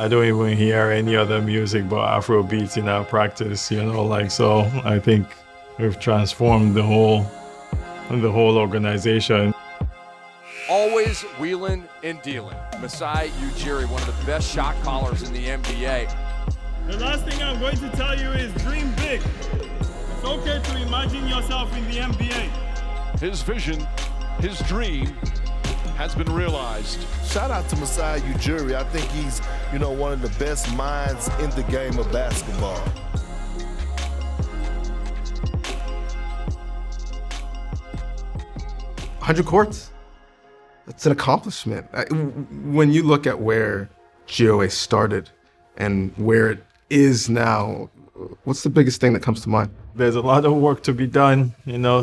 I don't even hear any other music but Afro beats in our practice, so I think we've transformed the whole organization. Always wheeling and dealing. Masai Ujiri, one of the best shot callers in the NBA. The last thing I'm going to tell you is dream big. It's okay to imagine yourself in the NBA. His vision, his dream has been realized. Shout out to Masai Ujiri. I think he's, one of the best minds in the game of basketball. $100 courts. It's an accomplishment. When you look at where GOA started and where it is now, what's the biggest thing that comes to mind? There's a lot of work to be done,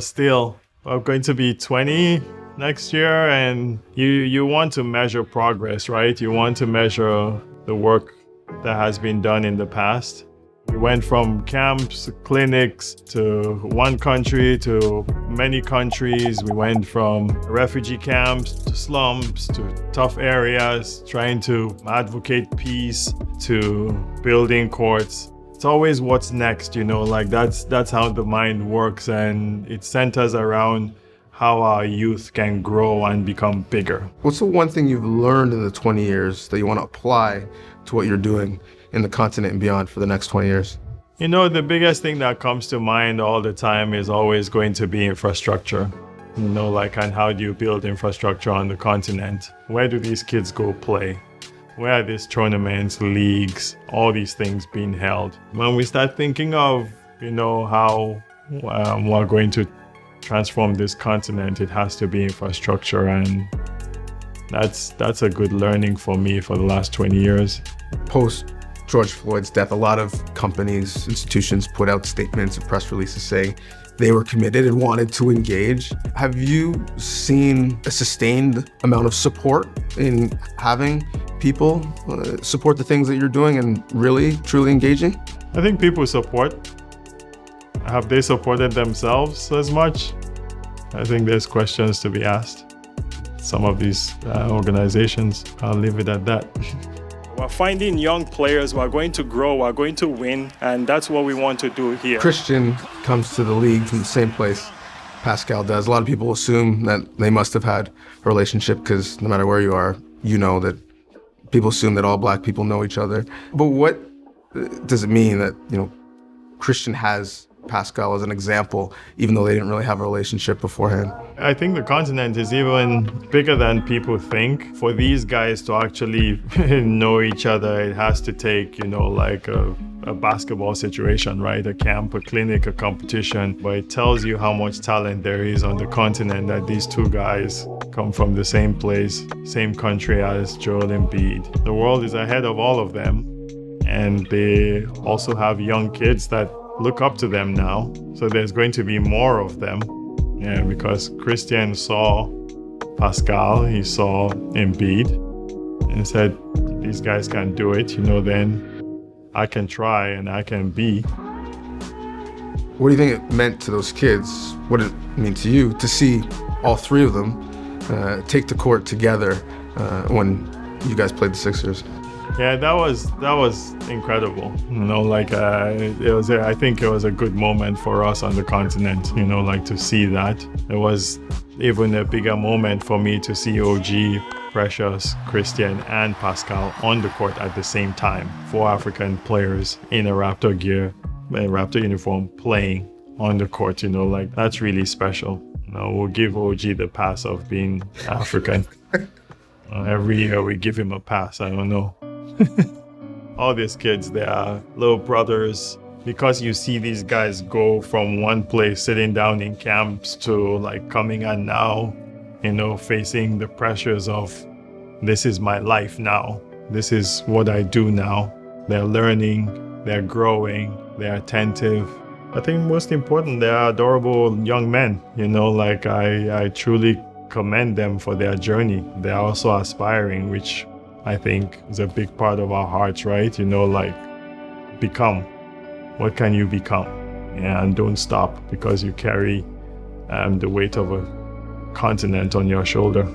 still. I'm going to be 20 next year, and you want to measure progress, right? You want to measure the work that has been done in the past. We went from camps, clinics, to one country to many countries. We went from refugee camps to slums to tough areas, trying to advocate peace, to building courts. It's always what's next, that's how the mind works, and it centers around how our youth can grow and become bigger. What's the one thing you've learned in the 20 years that you want to apply to what you're doing in the continent and beyond for the next 20 years? The biggest thing that comes to mind all the time is always going to be infrastructure. And how do you build infrastructure on the continent? Where do these kids go play? Where are these tournaments, leagues, all these things being held? When we start thinking of, how we're going to transform this continent, it has to be infrastructure, and that's a good learning for me for the last 20 years. Post George Floyd's death, a lot of companies, institutions put out statements and press releases saying they were committed and wanted to engage. Have you seen a sustained amount of support in having people support the things that you're doing and really, truly engaging? I think people support. Have they supported themselves as much? I think there's questions to be asked. Some of these organizations, I'll leave it at that. We're finding young players who are going to grow, who are going to win, and that's what we want to do here. Christian comes to the league from the same place Pascal does. A lot of people assume that they must have had a relationship because no matter where you are, that people assume that all black people know each other. But what does it mean that, Christian has Pascal as an example, even though they didn't really have a relationship beforehand? I think the continent is even bigger than people think. For these guys to actually know each other, it has to take, a basketball situation, right? A camp, a clinic, a competition. But it tells you how much talent there is on the continent, that these two guys come from the same place, same country as Joel Embiid. The world is ahead of all of them. And they also have young kids that look up to them now. So there's going to be more of them. Yeah, because Christian saw Pascal, he saw Embiid, and said, these guys can do it, then I can try and I can be. What do you think it meant to those kids? What did it mean to you to see all three of them take the court together when you guys played the Sixers? Yeah, that was incredible. I think it was a good moment for us on the continent, to see that. It was even a bigger moment for me to see OG, Precious, Christian, and Pascal on the court at the same time. 4 African players in a Raptor gear, a Raptor uniform, playing on the court, that's really special. We'll give OG the pass of being African. Every year we give him a pass, I don't know. All these kids, they are little brothers, because you see these guys go from one place, sitting down in camps, to coming on now, facing the pressures of, this is my life now, this is what I do now. They're learning, they're growing, they're attentive. I think most important, they are adorable young men. I truly commend them for their journey. They are also aspiring, which I think is a big part of our hearts, right? Become. What can you become? And don't stop, because you carry the weight of a continent on your shoulder.